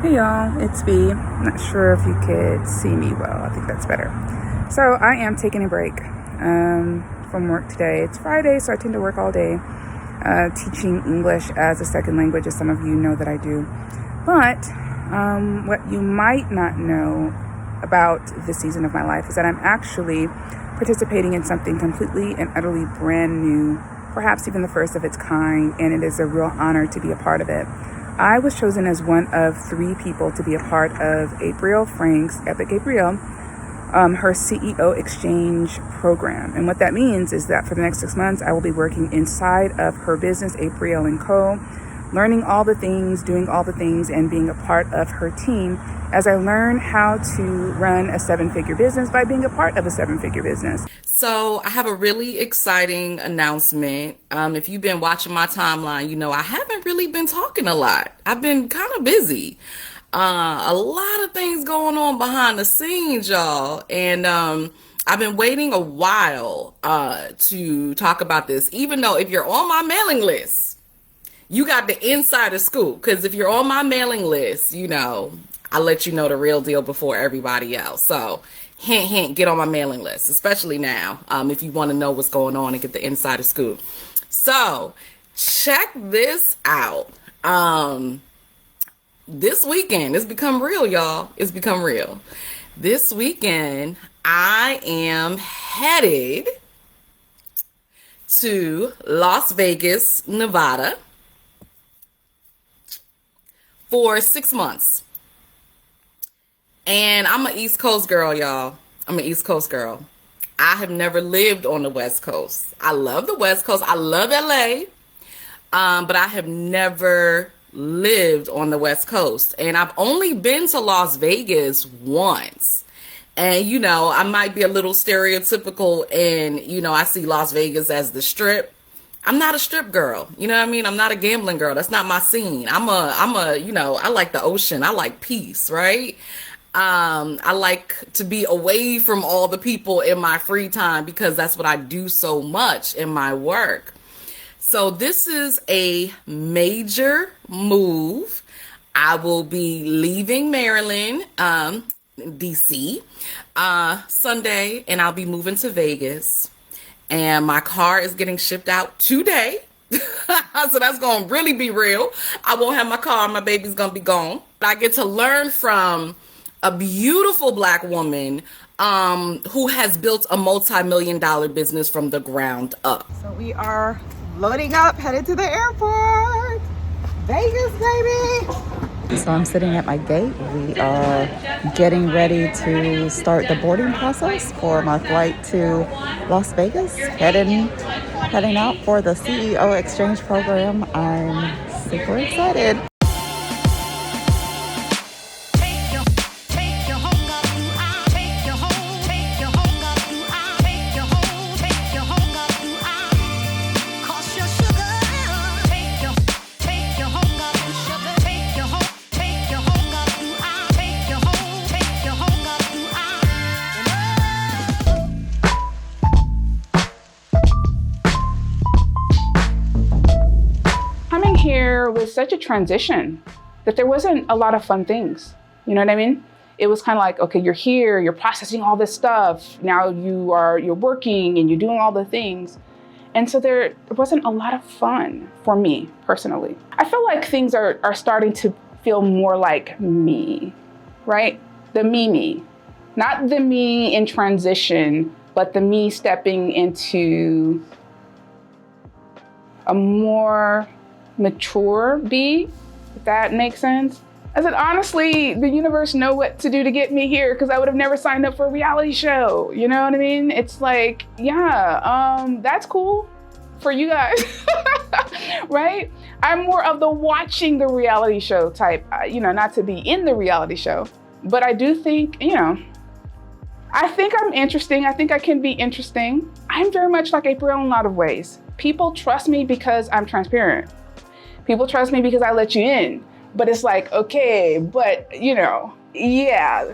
Hey y'all, it's B. Not sure if you could see me well. I think that's better. So I am taking a break from work today. It's Friday, so I tend to work all day teaching English as a second language, as some of you know that I do. But what you might not know about this season of my life is that I'm actually participating in something completely and utterly brand new, perhaps even the first of its kind, and it is a real honor to be a part of it. I was chosen as one of 3 people to be a part of Aprille Frank's, Epic Aprille, her CEO exchange program. And what that means is that for the next 6 months, I will be working inside of her business, Aprille & Co., learning all the things, doing all the things, and being a part of her team as I learn how to run a 7-figure business by being a part of a 7-figure business. So I have a really exciting announcement. If you've been watching my timeline, you know I haven't really been talking a lot. I've been kind of busy. A lot of things going on behind the scenes, y'all. And I've been waiting a while to talk about this, even though if you're on my mailing list, you got the insider scoop. Because if you're on my mailing list, you know, I let you know the real deal before everybody else. So hint, hint, get on my mailing list, especially now, if you want to know what's going on and get the insider scoop. So check this out. This weekend, it's become real, y'all. It's become real. This weekend, I am headed to Las Vegas, Nevada for 6 months. And I'm an East Coast girl, y'all. I'm an East Coast girl. I have never lived on the West Coast. I love the West Coast. I love LA. But I have never lived on the West Coast. And I've only been to Las Vegas once. And, you know, I might be a little stereotypical and, you know, I see Las Vegas as the Strip. I'm not a strip girl. You know what I mean? I'm not a gambling girl. That's not my scene. I'm a, you know, I like the ocean. I like peace, right? I like to be away from all the people in my free time because that's what I do so much in my work. So this is a major move. I will be leaving Maryland, DC, Sunday, and I'll be moving to Vegas. And my car is getting shipped out today. So that's going to really be real. I won't have my car. My baby's going to be gone. But I get to learn from a beautiful Black woman who has built a multi-million-dollar business from the ground up. So we are loading up, headed to the airport. Vegas, baby. So I'm sitting at my gate. We are getting ready to start the boarding process for my flight to Las Vegas. Heading out for the CEO exchange program. I'm super excited. Here was such a transition that there wasn't a lot of fun things. You know what I mean? It was kind of like, okay, you're here, you're processing all this stuff. Now you're working and you're doing all the things. And so there wasn't a lot of fun for me personally. I feel like things are starting to feel more like me, right? The me. Not the me in transition, but the me stepping into a more mature B, if that makes sense. I said, honestly, the universe know what to do to get me here because I would have never signed up for a reality show. You know what I mean? It's like, yeah, that's cool for you guys, right? I'm more of the watching the reality show type, you know, not to be in the reality show, but I do think, you know, I think I'm interesting. I think I can be interesting. I'm very much like Aprille in a lot of ways. People trust me because I'm transparent. People trust me because I let you in. But it's like, okay, but you know, yeah,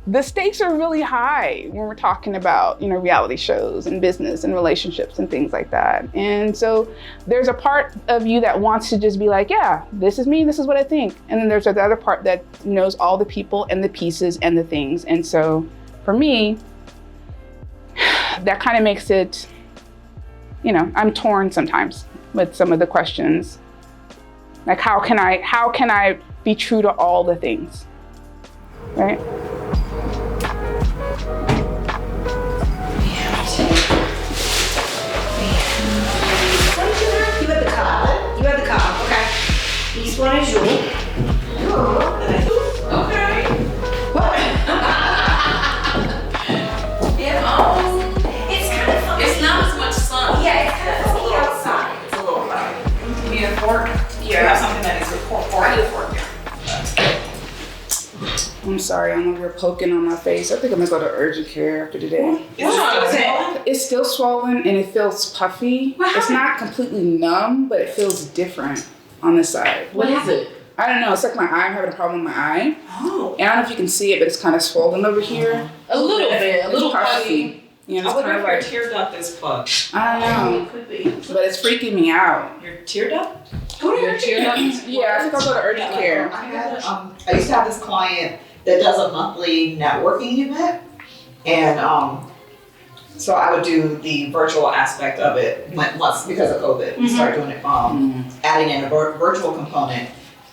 the stakes are really high when we're talking about, reality shows and business and relationships and things like that. And so there's a part of you that wants to just be like, yeah, this is me, this is what I think. And then there's the other part that knows all the people and the pieces and the things. And so for me, that kind of makes it, I'm torn sometimes with some of the questions. Like, how can I be true to all the things, right? You have the cup, okay. This one is yours. Okay. What? It's kind of funny. It's not as much sun. Yeah, it's kind of funny outside. It's a little funny. You need a fork? Yeah. You have something that is a fork. I need a fork. I'm sorry, I'm over here poking on my face. I think I'm gonna go to urgent care after today. It's still swollen and it feels puffy. It's not completely numb, but it feels different on this side. What is it? I don't know, it's like my eye, I'm having a problem with my eye. Oh. And I don't know if you can see it, but it's kind of swollen over here. A little bit, a little puffy. Yeah, I it's wonder kind if of your like, tear duct is plugged. I don't know, It could be. but it's freaking me out. Your tear duct? Go to Your tear duct? Yeah, I think I'll go to urgent care. I used to have this client that does a monthly networking event, and so I would do the virtual aspect of it once because of COVID. We started doing it, adding in a virtual component,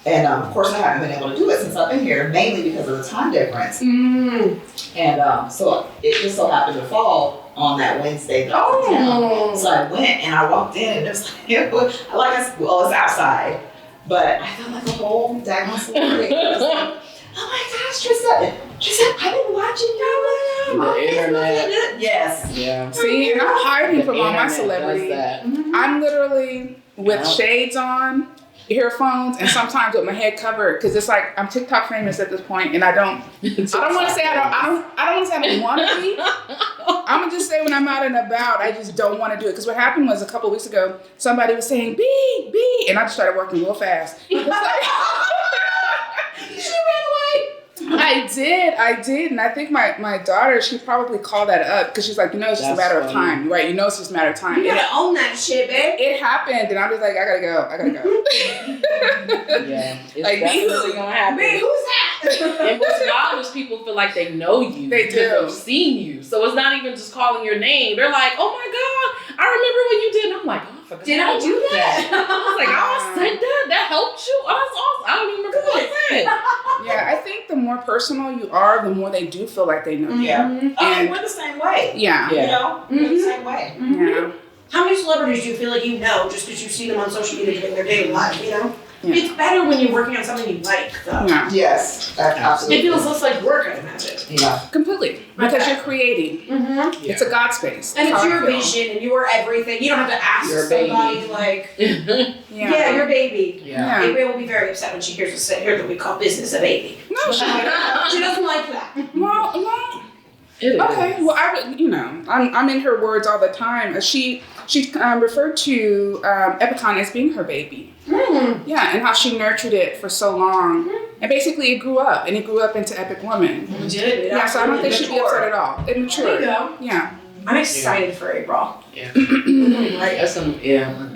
and of course I haven't been able to do it since I've been here, mainly because of the time difference. And so it just so happened to fall on that Wednesday that I was in town. So I went and I walked in, and it was it's outside, but I felt like a whole daggone celebrity. Oh my gosh, Tristan, I've been watching you on the internet. Yes. Yeah. See, and I'm hiding from all my Internet celebrity. does that. I'm literally with shades on, earphones, and sometimes with my head covered, because it's like I'm TikTok famous at this point, and I don't want to say I don't want to say I don't want to be. I'm gonna just say when I'm out and about, I just don't want to do it. Because what happened was a couple weeks ago, somebody was saying B, and I just started working real fast. It's like, She ran away. I did, and I think my daughter, she probably called that up because she's like, it's just a matter of time, right? It's just a matter of time. You gotta own that shit, babe. It happened, and I'm just like, I gotta go. Yeah. It's Like, definitely gonna happen. Man, who's that? And what's wild is people feel like they know you. They because do. They've seen you. So it's not even just calling your name. They're like, oh my God, I remember when you did. And I'm like, oh, I forgot. Did I do that? I was like, I said that. That helped you? Oh, that's awesome. I don't even remember what I said. Yeah, I think the more personal you are, the more they do feel like they know you. Yeah. And We're the same way. yeah. You know, we're the same way. Yeah. How many celebrities do you feel like you know just because you see them on social media in their daily life, Yeah. It's better when you're working on something you like, though. Yeah. Yes, It absolutely. feels less like work, I imagine. Yeah. Completely. Because you're creating. Mm-hmm. It's a God space. And That's it's how I your feel. vision and your everything. You don't have to ask Your baby. somebody, like, Yeah. your baby. Yeah. Aprille will be very upset when she hears us say here that we call business a baby. No, She doesn't like that. well, It is. okay. Well, I'm in her words all the time. She referred to Epicon as being her baby. Yeah, and how she nurtured it for so long. And basically it grew up, and it grew up into Epic Woman. Yeah, so I don't think she'd be upset at all. It matured. There you go. Yeah. I'm excited for Aprille. Yeah. Right.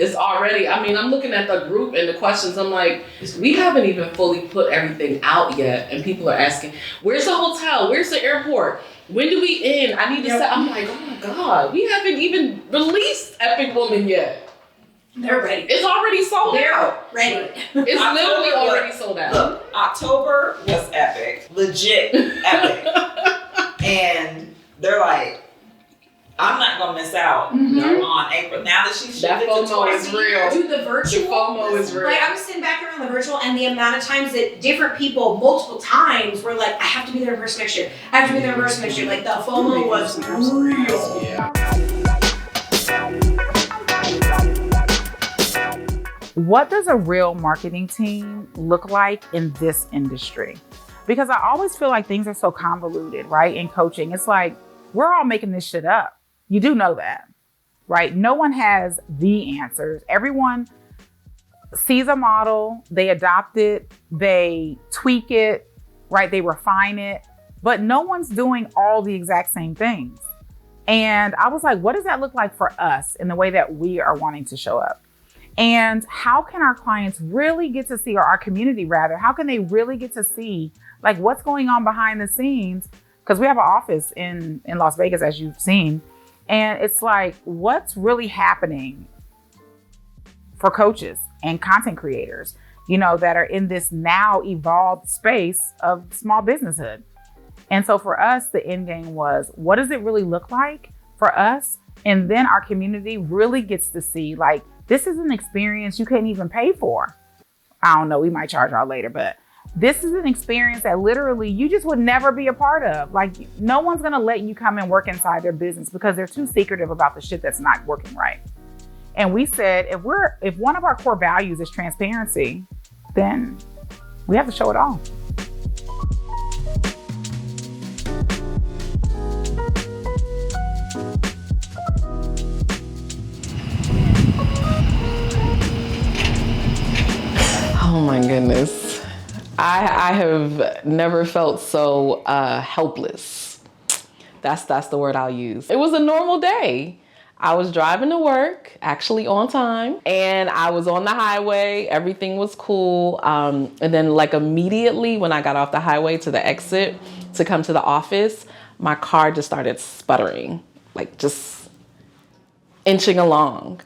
It's already, I'm looking at the group and the questions. I'm like, we haven't even fully put everything out yet. And people are asking, where's the hotel? Where's the airport? When do we end? I need to set. I'm like, oh my God, we haven't even released Epic Woman yet. They're ready. It's already sold They're out. ready. It's October literally was- already sold out. Look, October was epic. Legit epic. And they're like, I'm not going to miss out on April. Now that she's That shifted to FOMO twice is a year. real. Do the The virtual. FOMO is real. Like, I was sitting back there on the virtual, and the amount of times that different people, multiple times, were like, I have to be there in person next year. I have to be there in person next year. Like, the FOMO was real. Yeah. What does a real marketing team look like in this industry? Because I always feel like things are so convoluted, right? In coaching, it's like, we're all making this shit up. You do know that, right? No one has the answers. Everyone sees a model, they adopt it, they tweak it, right? They refine it, but no one's doing all the exact same things. And I was like, what does that look like for us in the way that we are wanting to show up? And how can our clients really get to see, or our community rather, how can they really get to see like what's going on behind the scenes? Because we have an office in Las Vegas, as you've seen. And it's like, what's really happening for coaches and content creators, you know, that are in this now evolved space of small businesshood. And so for us, the end game was, what does it really look like for us? And then our community really gets to see, like, this is an experience you can't even pay for. I don't know, we might charge y'all later, but this is an experience that literally you just would never be a part of. Like, no one's gonna let you come and work inside their business because they're too secretive about the shit that's not working right. And we said, if one of our core values is transparency, then we have to show it all. Oh my goodness. I have never felt so helpless. That's the word I'll use. It was a normal day. I was driving to work, actually on time, and I was on the highway. Everything was cool. And then like immediately when I got off the highway to the exit to come to the office, my car just started sputtering, like just inching along.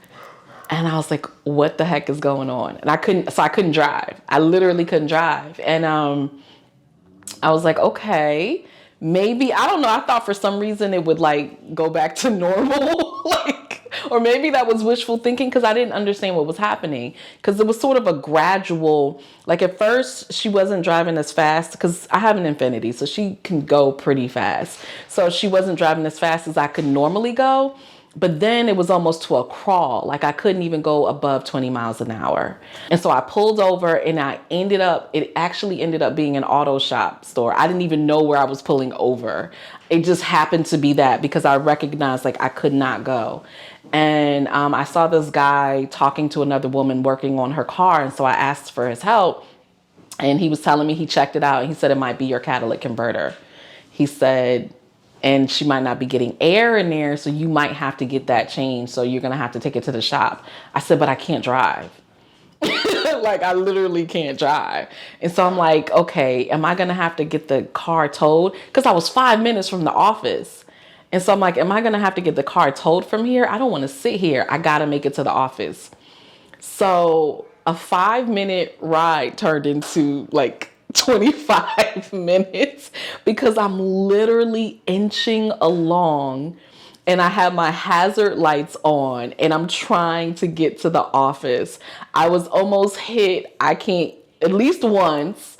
And I was like, what the heck is going on? And I couldn't drive. I literally couldn't drive. And I was like, okay, maybe, I don't know. I thought for some reason it would like go back to normal, like, or maybe that was wishful thinking because I didn't understand what was happening. Because it was sort of a gradual, like at first she wasn't driving as fast because I have an Infiniti, so she can go pretty fast. So she wasn't driving as fast as I could normally go. But then it was almost to a crawl. Like I couldn't even go above 20 miles an hour. And so I pulled over and it actually ended up being an auto shop store. I didn't even know where I was pulling over. It just happened to be that because I recognized like I could not go. And I saw this guy talking to another woman working on her car. And so I asked for his help. And he was telling me he checked it out. And he said, it might be your catalytic converter. He said, and she might not be getting air in there, so you might have to get that changed. So you're gonna have to take it to the shop. I said, but I can't drive. Like I literally can't drive. And so I'm like, okay, am I gonna have to get the car towed? Because I was 5 minutes from the office. And so I'm like, am I gonna have to get the car towed from here? I don't wanna sit here. I gotta make it to the office. So a 5-minute ride turned into like 25 minutes because I'm literally inching along and I have my hazard lights on and I'm trying to get to the office. I was almost hit, at least once,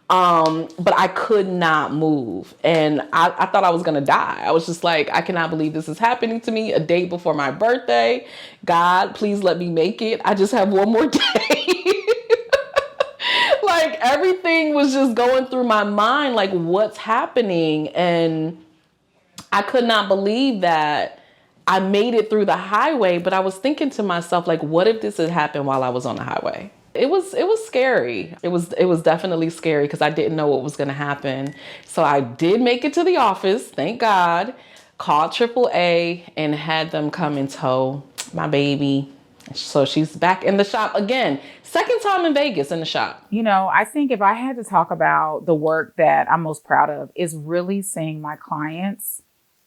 but I could not move. And I thought I was gonna die. I was just like, I cannot believe this is happening to me a day before my birthday. God, please let me make it. I just have one more day. Like everything was just going through my mind, like what's happening? And I could not believe that I made it through the highway, but I was thinking to myself, like, what if this had happened while I was on the highway? It was scary. It was definitely scary because I didn't know what was going to happen. So I did make it to the office, thank God, called AAA and had them come and tow my baby. So she's back in the shop again. Second time in Vegas in the shop. You know, I think if I had to talk about the work that I'm most proud of is really seeing my clients'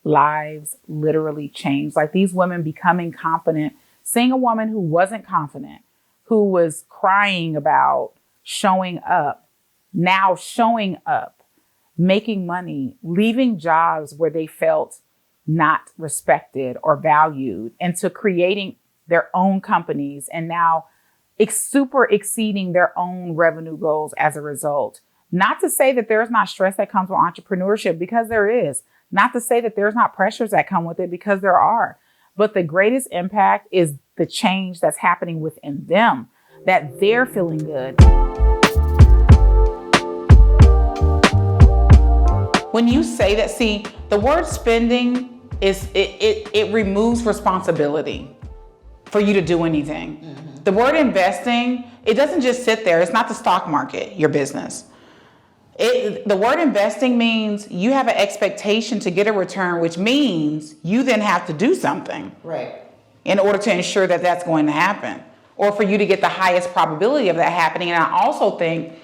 lives literally change. Like these women becoming confident, seeing a woman who wasn't confident, who was crying about showing up, now showing up, making money, leaving jobs where they felt not respected or valued, into creating their own companies and now super exceeding their own revenue goals as a result. Not to say that there's not stress that comes with entrepreneurship, because there is. Not to say that there's not pressures that come with it, because there are. But the greatest impact is the change that's happening within them, that they're feeling good. When you say that, see, the word spending it removes responsibility for you to do anything. Mm-hmm. The word investing, it doesn't just sit there. It's not the stock market, your business. The word investing means you have an expectation to get a return, which means you then have to do something. Right. In order to ensure that that's going to happen, or for you to get the highest probability of that happening. And I also think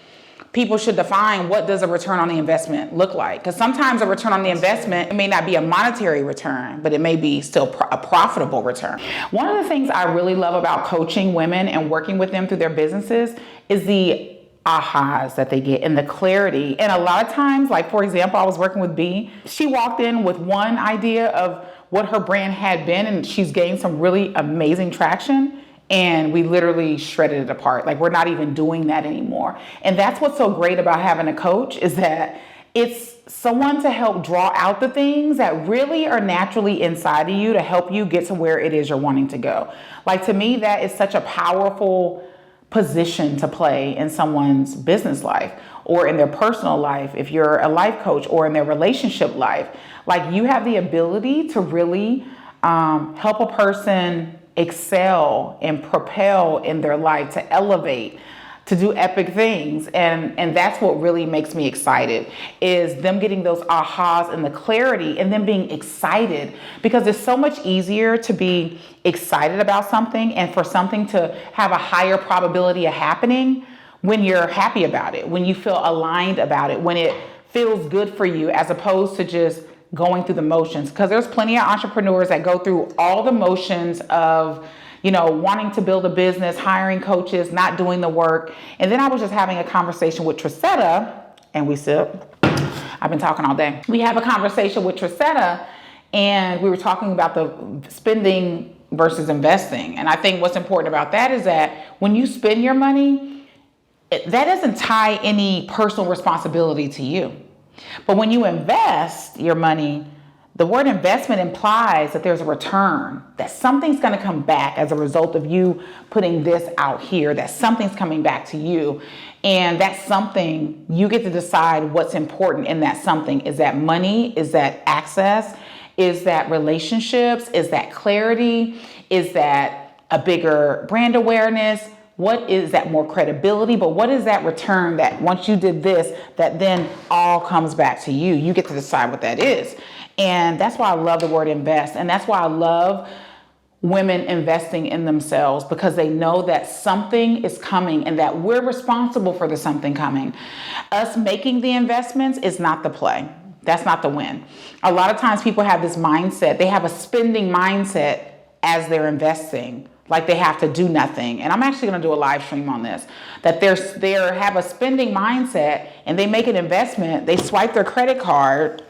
people should define, what does a return on the investment look like? Because sometimes a return on the investment, it may not be a monetary return, but it may be still a profitable return. One of the things I really love about coaching women and working with them through their businesses is the ahas that they get and the clarity. And a lot of times, like for example, I was working with B. She walked in with one idea of what her brand had been, and she's gained some really amazing traction. And we literally shredded it apart. Like, we're not even doing that anymore. And that's what's so great about having a coach, is that it's someone to help draw out the things that really are naturally inside of you to help you get to where it is you're wanting to go. Like, to me, that is such a powerful position to play in someone's business life or in their personal life, if you're a life coach, or in their relationship life. Like, you have the ability to really help a person excel and propel in their life, to elevate, to do epic things. And that's what really makes me excited, is them getting those ahas and the clarity, and then being excited, because it's so much easier to be excited about something and for something to have a higher probability of happening when you're happy about it, when you feel aligned about it, when it feels good for you, as opposed to just going through the motions. Because there's plenty of entrepreneurs that go through all the motions of, wanting to build a business, hiring coaches, not doing the work. And then I was just having a conversation with Trisetta, and I've been talking all day. We have a conversation with Trisetta, and we were talking about the spending versus investing. And I think what's important about that is that when you spend your money, that doesn't tie any personal responsibility to you. But when you invest your money, the word investment implies that there's a return, that something's going to come back as a result of you putting this out here, that something's coming back to you. And that's something you get to decide what's important in that something. Is that money? Is that access? Is that relationships? Is that clarity? Is that a bigger brand awareness? What is that, more credibility? But what is that return that once you did this, that then all comes back to you? You get to decide what that is. And that's why I love the word invest. And that's why I love women investing in themselves, because they know that something is coming and that we're responsible for the something coming. Us making the investments is not the play. That's not the win. A lot of times people have this mindset. They have a spending mindset as they're investing, like they have to do nothing. And I'm actually going to do a live stream on this, that they have a spending mindset, and they make an investment. They swipe their credit card,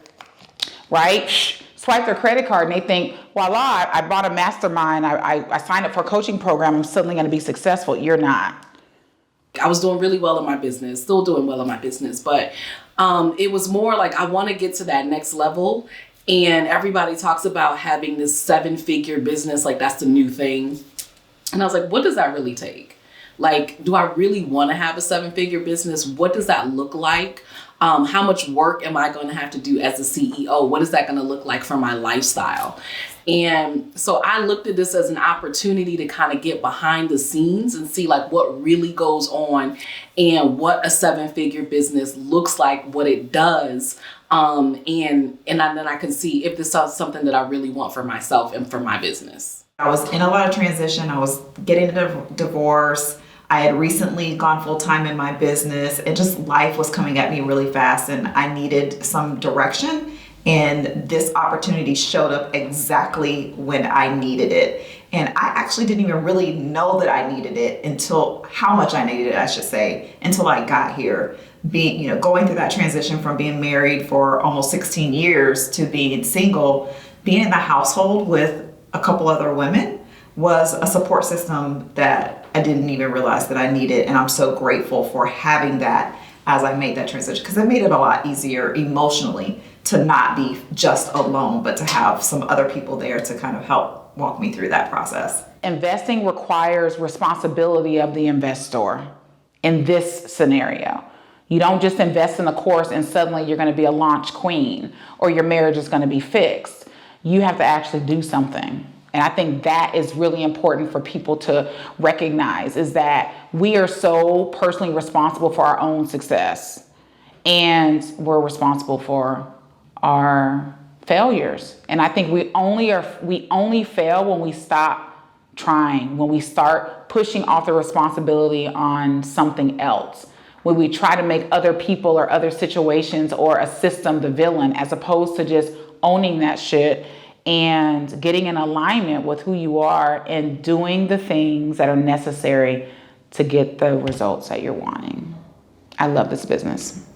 right? Swipe their credit card, and they think, voila, I bought a mastermind. I signed up for a coaching program. I'm suddenly going to be successful. You're not. I was doing really well in my business, still doing well in my business, but it was more like, I want to get to that next level. And everybody talks about having this 7-figure business, like that's the new thing. And I was like, what does that really take? Like, do I really want to have a 7-figure business? What does that look like? How much work am I going to have to do as a CEO? What is that going to look like for my lifestyle? And so I looked at this as an opportunity to kind of get behind the scenes and see like what really goes on and what a 7-figure business looks like, what it does. And then I can see if this is something that I really want for myself and for my business. I was in a lot of transition. I was getting a divorce. I had recently gone full-time in my business, and just life was coming at me really fast, and I needed some direction. And this opportunity showed up exactly when I needed it. And I actually didn't even really know that I needed it until how much I needed it, I should say, until I got here. Going through that transition from being married for almost 16 years to being single, being in the household with a couple other women was a support system that I didn't even realize that I needed. And I'm so grateful for having that as I made that transition, because it made it a lot easier emotionally to not be just alone, but to have some other people there to kind of help walk me through that process. Investing requires responsibility of the investor in this scenario. You don't just invest in a course and suddenly you're going to be a launch queen or your marriage is going to be fixed. You have to actually do something. And I think that is really important for people to recognize, is that we are so personally responsible for our own success. and we're responsible for our failures. And I think we only fail when we stop trying, when we start pushing off the responsibility on something else, when we try to make other people or other situations or a system the villain, as opposed to just owning that shit and getting in alignment with who you are and doing the things that are necessary to get the results that you're wanting. I love this business.